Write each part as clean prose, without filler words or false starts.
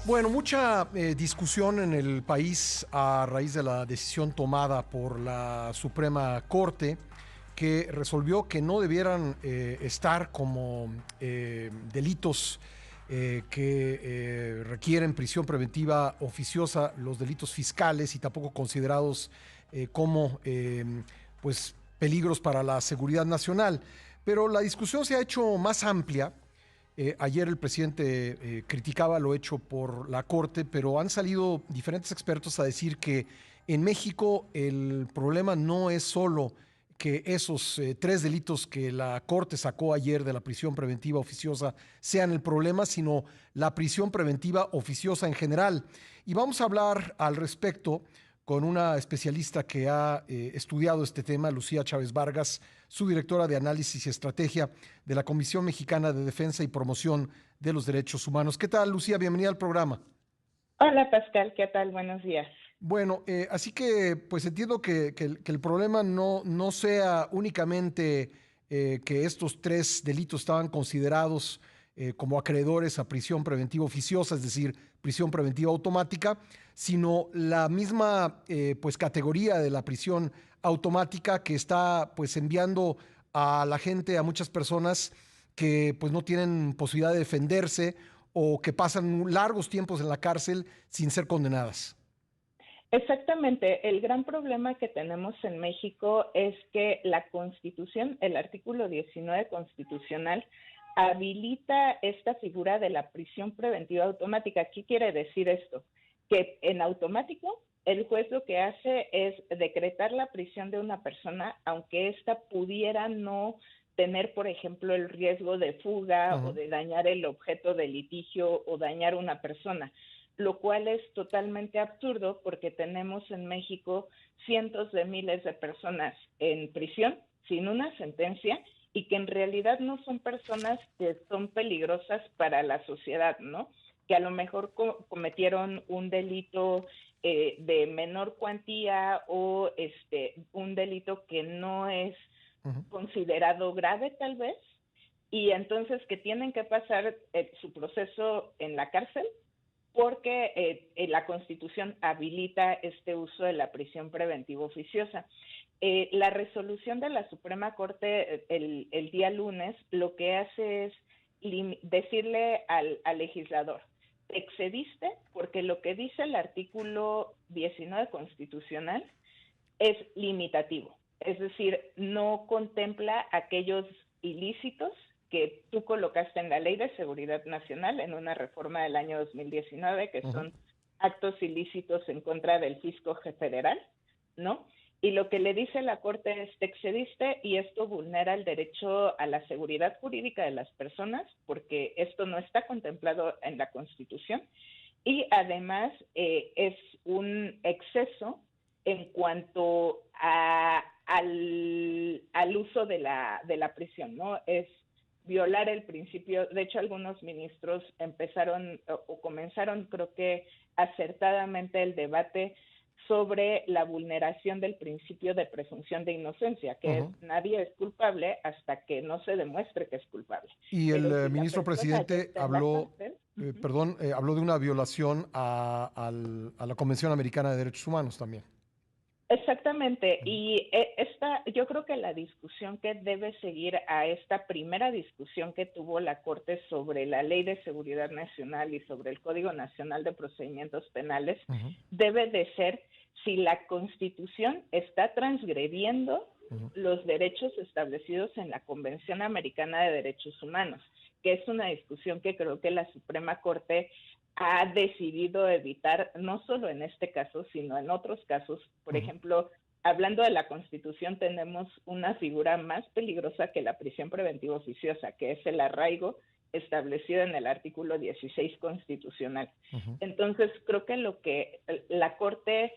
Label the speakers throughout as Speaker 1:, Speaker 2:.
Speaker 1: Bueno, mucha discusión en el país a raíz de la decisión tomada por la Suprema Corte que resolvió que no debieran estar como delitos que requieren prisión preventiva oficiosa los delitos fiscales y tampoco considerados como pues peligros para la seguridad nacional. Pero la discusión se ha hecho más amplia. Ayer el presidente criticaba lo hecho por la Corte, pero han salido diferentes expertos a decir que en México el problema no es solo que esos tres delitos que la Corte sacó ayer de la prisión preventiva oficiosa sean el problema, sino la prisión preventiva oficiosa en general. Y vamos a hablar al respecto con una especialista que ha estudiado este tema, Lucía Chávez Vargas, su directora de análisis y estrategia de la Comisión Mexicana de Defensa y Promoción de los Derechos Humanos. ¿Qué tal, Lucía? Bienvenida al programa.
Speaker 2: Hola Pascal, ¿qué tal? Buenos días.
Speaker 1: Bueno, así que pues entiendo que el problema no sea únicamente que estos tres delitos estaban considerados como acreedores a prisión preventiva oficiosa, es decir, prisión preventiva automática, sino la misma pues categoría de la prisión automática que está pues enviando a la gente, a muchas personas que pues no tienen posibilidad de defenderse o que pasan largos tiempos en la cárcel sin ser condenadas.
Speaker 2: Exactamente, el gran problema que tenemos en México es que la Constitución, el artículo 19 constitucional, habilita esta figura de la prisión preventiva automática. ¿Qué quiere decir esto? Que en automático el juez lo que hace es decretar la prisión de una persona, aunque ésta pudiera no tener, por ejemplo, el riesgo de fuga o
Speaker 1: Ujú.
Speaker 2: de dañar el objeto de litigio o dañar una persona, lo cual es totalmente absurdo porque tenemos en México cientos de miles de personas en prisión sin una sentencia y que en realidad no son personas que son peligrosas para la sociedad, ¿no? Que a lo mejor cometieron un delito de menor cuantía o un delito que no es
Speaker 1: Ujú.
Speaker 2: considerado grave tal vez, y entonces que tienen que pasar su proceso en la cárcel porque la Constitución habilita este uso de la prisión preventiva oficiosa. La resolución de la Suprema Corte el día lunes lo que hace es decirle al legislador, te excediste porque lo que dice el artículo 19 constitucional es limitativo, es decir, no contempla aquellos ilícitos que tú colocaste en la Ley de Seguridad Nacional en una reforma del año 2019, que
Speaker 1: Ujú.
Speaker 2: son actos ilícitos en contra del fisco federal, ¿no? Y lo que le dice la Corte es, te excediste y esto vulnera el derecho a la seguridad jurídica de las personas, porque esto no está contemplado en la Constitución, y además es un exceso en cuanto al uso de la prisión, ¿no? Es violar el principio. De hecho, algunos ministros empezaron o comenzaron, creo que acertadamente, el debate sobre la vulneración del principio de presunción de inocencia, que es
Speaker 1: Ujú.
Speaker 2: nadie es culpable hasta que no se demuestre que es culpable.
Speaker 1: Y el
Speaker 2: Pero si la
Speaker 1: ministro
Speaker 2: persona ya
Speaker 1: presidente
Speaker 2: está en la
Speaker 1: habló,
Speaker 2: cárcel,
Speaker 1: perdón, habló de una violación a la Convención Americana de Derechos Humanos también.
Speaker 2: exactamente,
Speaker 1: Ujú.
Speaker 2: y yo creo que la discusión que debe seguir a esta primera discusión que tuvo la Corte sobre la Ley de Seguridad Nacional y sobre el Código Nacional de Procedimientos Penales
Speaker 1: Ujú.
Speaker 2: debe de ser si la Constitución está transgrediendo
Speaker 1: Ujú.
Speaker 2: los derechos establecidos en la Convención Americana de Derechos Humanos, que es una discusión que creo que la Suprema Corte ha decidido evitar, no solo en este caso, sino en otros casos. Por
Speaker 1: Ujú.
Speaker 2: ejemplo, hablando de la Constitución, tenemos una figura más peligrosa que la prisión preventiva oficiosa, que es el arraigo establecido en el artículo 16 constitucional.
Speaker 1: Ujú.
Speaker 2: Entonces, creo que lo que la Corte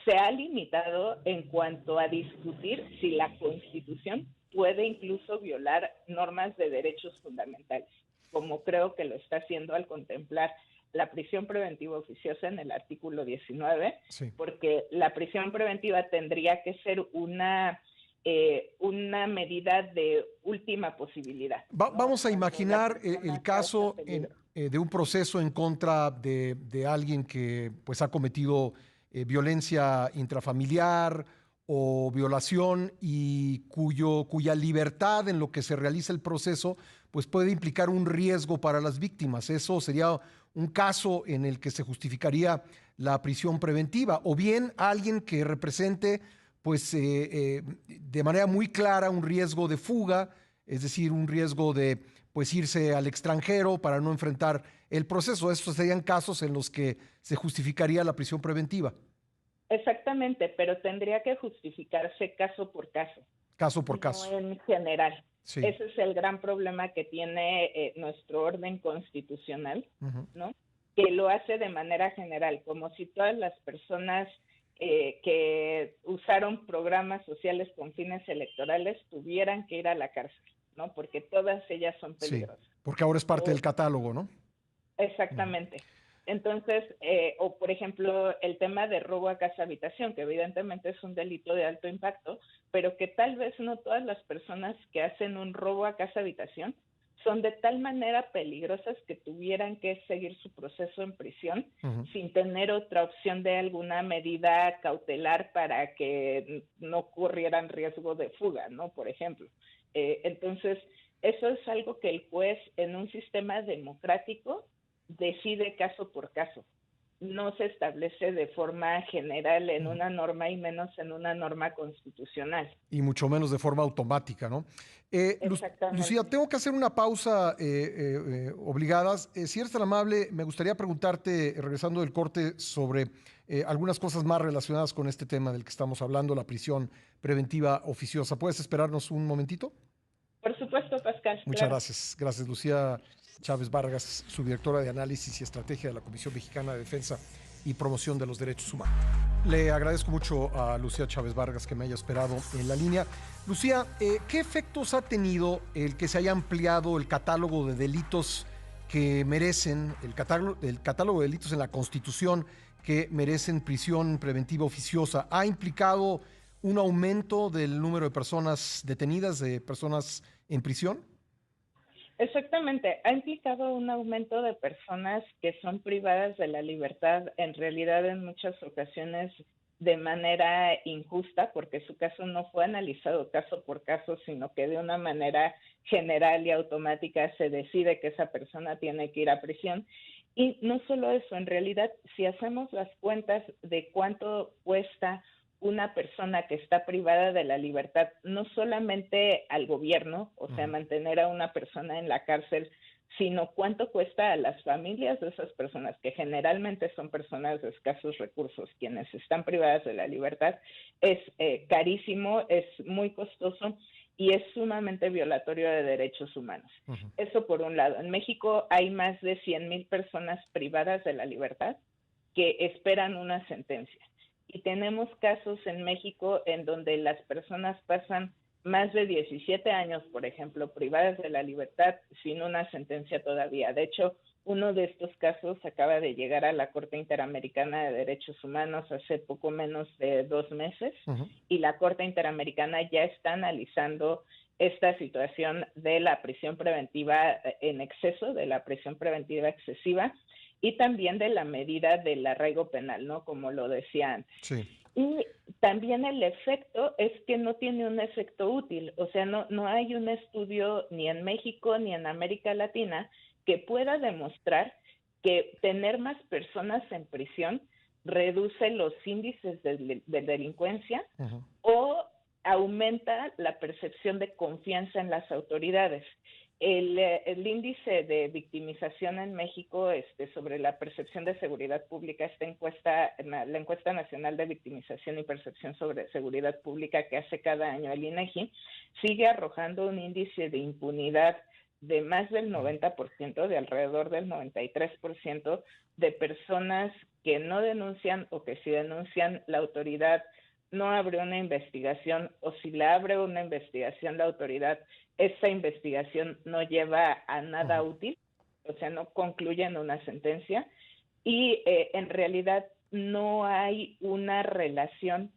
Speaker 2: se ha limitado en cuanto a discutir si la Constitución puede incluso violar normas de derechos fundamentales, como creo que lo está haciendo al contemplar la prisión preventiva oficiosa en el artículo 19,
Speaker 1: Sí.
Speaker 2: porque la prisión preventiva tendría que ser una medida de última posibilidad, ¿no?
Speaker 1: Vamos a
Speaker 2: Cuando la
Speaker 1: imaginar el
Speaker 2: persona ya está en
Speaker 1: caso
Speaker 2: peligro.
Speaker 1: de un proceso en contra de alguien que pues ha cometido violencia intrafamiliar o violación y cuya libertad en lo que se realiza el proceso pues puede implicar un riesgo para las víctimas. Eso sería un caso en el que se justificaría la prisión preventiva, o bien alguien que represente pues de manera muy clara un riesgo de fuga, es decir, un riesgo de pues irse al extranjero para no enfrentar el proceso. Estos serían casos en los que se justificaría la prisión preventiva.
Speaker 2: Exactamente, pero tendría que justificarse caso por caso,
Speaker 1: Caso por
Speaker 2: no
Speaker 1: caso.
Speaker 2: en general.
Speaker 1: Sí.
Speaker 2: Ese es el gran problema que tiene nuestro orden constitucional,
Speaker 1: Ujú.
Speaker 2: ¿no? Que lo hace de manera general, como si todas las personas que usaron programas sociales con fines electorales tuvieran que ir a la cárcel, ¿no? Porque todas ellas son
Speaker 1: Sí,
Speaker 2: peligrosas.
Speaker 1: porque ahora es parte
Speaker 2: O
Speaker 1: del catálogo, ¿no? Ujú.
Speaker 2: Exactamente. Entonces, o por ejemplo, el tema de robo a casa habitación, que evidentemente es un delito de alto impacto, pero que tal vez no todas las personas que hacen un robo a casa habitación son de tal manera peligrosas que tuvieran que seguir su proceso en prisión
Speaker 1: Ujú.
Speaker 2: sin tener otra opción de alguna medida cautelar para que no ocurrieran riesgo de fuga, ¿no? Por ejemplo. Entonces, eso es algo que el juez en un sistema democrático decide caso por caso. No se establece de forma general en
Speaker 1: Ujú.
Speaker 2: una norma y menos en una norma constitucional.
Speaker 1: Y mucho menos de forma automática, ¿no? Lucía,
Speaker 2: Exactamente.
Speaker 1: tengo que hacer una pausa obligada. Si eres tan amable, me gustaría preguntarte, regresando del corte, sobre algunas cosas más relacionadas con este tema del que estamos hablando, la prisión preventiva oficiosa. ¿Puedes esperarnos un momentito?
Speaker 2: Por supuesto, Pascal,
Speaker 1: Muchas
Speaker 2: claro.
Speaker 1: gracias. Gracias, Lucía Chávez Vargas, subdirectora de Análisis y Estrategia de la Comisión Mexicana de Defensa y Promoción de los Derechos Humanos. Le agradezco mucho a Lucía Chávez Vargas que me haya esperado en la línea. Lucía, ¿qué efectos ha tenido el que se haya ampliado el catálogo de delitos que merecen, el catálogo de delitos en la Constitución que merecen prisión preventiva oficiosa? ¿Ha implicado un aumento del número de personas detenidas, de personas en prisión?
Speaker 2: Exactamente. Ha implicado un aumento de personas que son privadas de la libertad, en realidad en muchas ocasiones de manera injusta, porque su caso no fue analizado caso por caso, sino que de una manera general y automática se decide que esa persona tiene que ir a prisión. Y no solo eso, en realidad, si hacemos las cuentas de cuánto cuesta una persona que está privada de la libertad, no solamente al gobierno, o sea,
Speaker 1: Ujú.
Speaker 2: mantener a una persona en la cárcel, sino cuánto cuesta a las familias de esas personas, que generalmente son personas de escasos recursos, quienes están privadas de la libertad, es carísimo, es muy costoso y es sumamente violatorio de derechos humanos.
Speaker 1: Ujú.
Speaker 2: Eso por un lado. En México hay más de 100,000 personas privadas de la libertad que esperan una sentencia. Y tenemos casos en México en donde las personas pasan más de 17 años, por ejemplo, privadas de la libertad sin una sentencia todavía. De hecho, uno de estos casos acaba de llegar a la Corte Interamericana de Derechos Humanos hace poco menos de 2 meses
Speaker 1: Ujú.
Speaker 2: y la Corte Interamericana ya está analizando esta situación de la prisión preventiva en exceso, de la prisión preventiva excesiva y también de la medida del arraigo penal, ¿no? Como lo decía antes.
Speaker 1: Sí.
Speaker 2: Y también el efecto es que no tiene un efecto útil, o sea, no hay un estudio ni en México ni en América Latina que pueda demostrar que tener más personas en prisión reduce los índices de delincuencia
Speaker 1: Ujú.
Speaker 2: o aumenta la percepción de confianza en las autoridades. El índice de victimización en México sobre la percepción de seguridad pública, esta encuesta, la encuesta nacional de victimización y percepción sobre seguridad pública que hace cada año el INEGI, sigue arrojando un índice de impunidad de más del 90%, de alrededor del 93% de personas que no denuncian o que si denuncian la autoridad no abre una investigación o si la abre una investigación la autoridad, esa investigación no lleva a nada
Speaker 1: Ujú.
Speaker 2: útil, o sea, no concluye en una sentencia y en realidad no hay una relación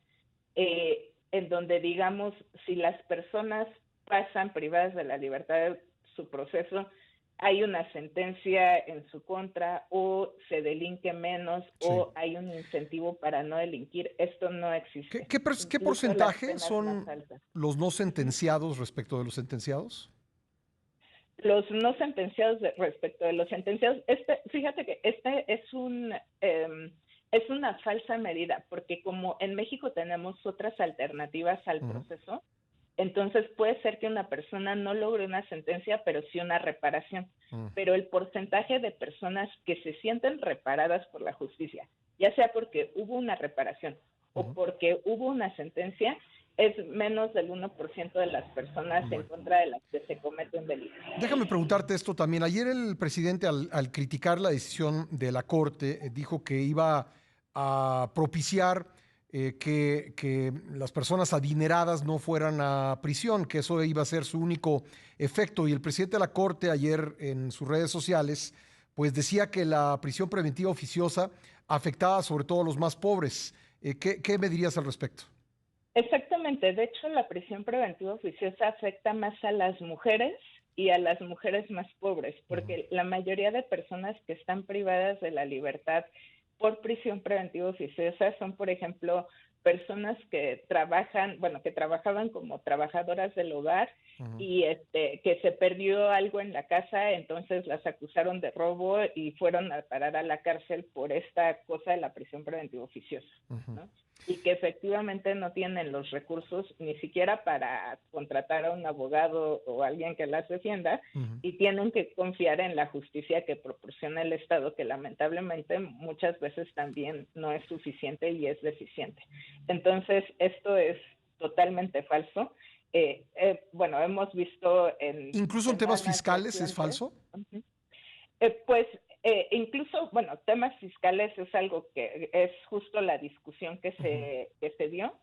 Speaker 2: en donde digamos si las personas pasan privadas de la libertad de su proceso, hay una sentencia en su contra o se delinque menos
Speaker 1: Sí.
Speaker 2: o hay un incentivo para no delinquir. Esto no existe.
Speaker 1: ¿Qué
Speaker 2: Incluso las
Speaker 1: porcentaje
Speaker 2: penas más
Speaker 1: son
Speaker 2: altas.
Speaker 1: los no
Speaker 2: Ujú.
Speaker 1: sentenciados respecto de los sentenciados?
Speaker 2: Los no sentenciados respecto de los sentenciados, fíjate que es una falsa medida, porque como en México tenemos otras alternativas al
Speaker 1: Ujú.
Speaker 2: proceso, entonces puede ser que una persona no logre una sentencia, pero sí una reparación.
Speaker 1: Mm.
Speaker 2: Pero el porcentaje de personas que se sienten reparadas por la justicia, ya sea porque hubo una reparación o
Speaker 1: Ujú.
Speaker 2: porque hubo una sentencia, es menos del 1% de las personas en
Speaker 1: Bueno.
Speaker 2: contra de las que se cometen delitos.
Speaker 1: Déjame preguntarte esto también. Ayer el presidente, al criticar la decisión de la Corte, dijo que iba a propiciar que las personas adineradas no fueran a prisión, que eso iba a ser su único efecto. Y el presidente de la Corte ayer en sus redes sociales, pues decía que la prisión preventiva oficiosa afectaba sobre todo a los más pobres. ¿Qué me dirías al respecto?
Speaker 2: Exactamente, de hecho la prisión preventiva oficiosa afecta más a las mujeres y a las mujeres más pobres,
Speaker 1: Ujú.
Speaker 2: porque la mayoría de personas que están privadas de la libertad por prisión preventiva oficiosa son, por ejemplo, personas que trabajan, bueno, que trabajaban como trabajadoras del hogar
Speaker 1: Ujú.
Speaker 2: y que se perdió algo en la casa, entonces las acusaron de robo y fueron a parar a la cárcel por esta cosa de la prisión preventiva oficiosa,
Speaker 1: Ujú.
Speaker 2: ¿no? Y que efectivamente no tienen los recursos ni siquiera para contratar a un abogado o alguien que las defienda
Speaker 1: Ujú.
Speaker 2: y tienen que confiar en la justicia que proporciona el Estado, que lamentablemente muchas veces también no es suficiente y es deficiente. Entonces, esto es totalmente falso. Bueno, hemos visto en
Speaker 1: Incluso en temas
Speaker 2: semanas
Speaker 1: fiscales es
Speaker 2: recientes,
Speaker 1: falso.
Speaker 2: uh-huh, pues incluso, bueno, temas fiscales es algo que es justo la discusión
Speaker 1: Ujú.
Speaker 2: que se dio,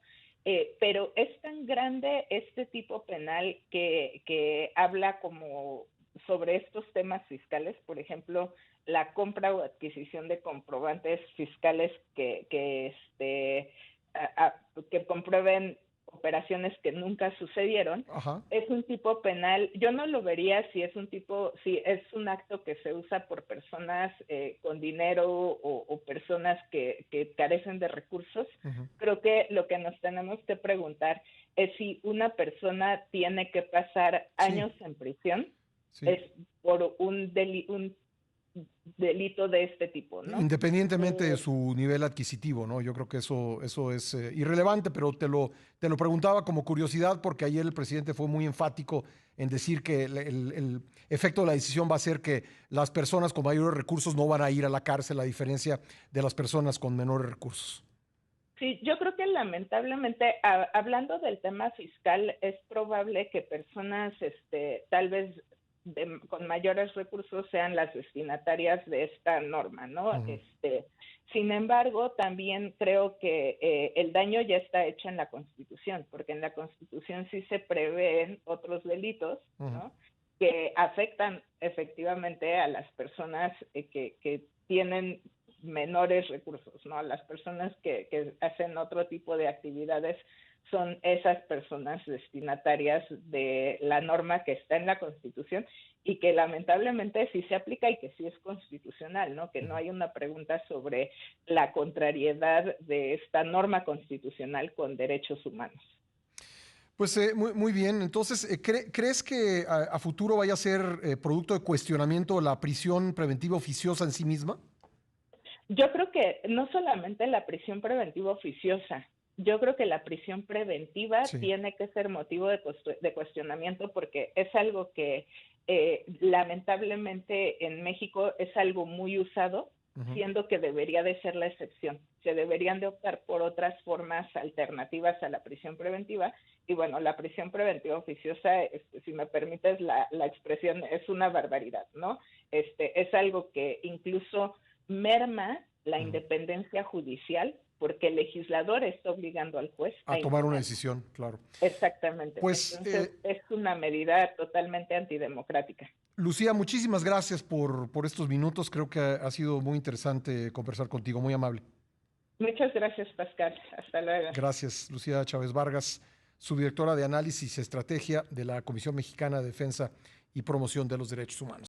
Speaker 2: pero es tan grande este tipo penal que habla como sobre estos temas fiscales, por ejemplo, la compra o adquisición de comprobantes fiscales que comprueben operaciones que nunca sucedieron.
Speaker 1: Ajá.
Speaker 2: Es un tipo penal, yo no lo vería si es un acto que se usa por personas con dinero o personas que carecen de recursos.
Speaker 1: Ujú.
Speaker 2: Creo que lo que nos tenemos que preguntar es si una persona tiene que pasar
Speaker 1: Sí,
Speaker 2: años en prisión
Speaker 1: sí.
Speaker 2: es por un delito de este tipo, ¿no?
Speaker 1: Independientemente de
Speaker 2: Eh,
Speaker 1: su nivel adquisitivo, ¿no? Yo creo que eso es irrelevante, pero te lo preguntaba como curiosidad porque ayer el presidente fue muy enfático en decir que el efecto de la decisión va a ser que las personas con mayores recursos no van a ir a la cárcel, a diferencia de las personas con menores recursos.
Speaker 2: Sí, yo creo que lamentablemente, hablando del tema fiscal, es probable que personas, tal vez con mayores recursos sean las destinatarias de esta norma, ¿no?
Speaker 1: Ujú.
Speaker 2: Sin embargo, también creo que el daño ya está hecho en la Constitución, porque en la Constitución sí se prevén otros delitos,
Speaker 1: Ujú.
Speaker 2: ¿no? Que afectan efectivamente a las personas que tienen menores recursos, ¿no? Las personas que hacen otro tipo de actividades son esas personas destinatarias de la norma que está en la Constitución y que lamentablemente sí se aplica y que sí es constitucional, ¿no? Que no hay una pregunta sobre la contrariedad de esta norma constitucional con derechos humanos.
Speaker 1: Pues muy bien. Entonces, ¿crees que a futuro vaya a ser producto de cuestionamiento la prisión preventiva oficiosa en sí misma?
Speaker 2: Yo creo que no solamente la prisión preventiva oficiosa, yo creo que la prisión preventiva
Speaker 1: Sí.
Speaker 2: tiene que ser motivo de cuestionamiento porque es algo que lamentablemente en México es algo muy usado,
Speaker 1: Ujú.
Speaker 2: siendo que debería de ser la excepción. Se deberían de optar por otras formas alternativas a la prisión preventiva. Y bueno, la prisión preventiva oficiosa, si me permites la expresión, es una barbaridad, ¿no? Es algo que incluso merma la
Speaker 1: Ujú.
Speaker 2: independencia judicial porque el legislador está obligando al juez
Speaker 1: A
Speaker 2: a
Speaker 1: tomar una
Speaker 2: imponerlo.
Speaker 1: decisión, claro.
Speaker 2: Exactamente.
Speaker 1: Pues,
Speaker 2: Entonces, es una medida totalmente antidemocrática.
Speaker 1: Lucía, muchísimas gracias por estos minutos. Creo que ha sido muy interesante conversar contigo, muy amable.
Speaker 2: Muchas gracias, Pascal. Hasta luego.
Speaker 1: Gracias, Lucía Chávez Vargas, subdirectora de Análisis y Estrategia de la Comisión Mexicana de Defensa y Promoción de los Derechos Humanos.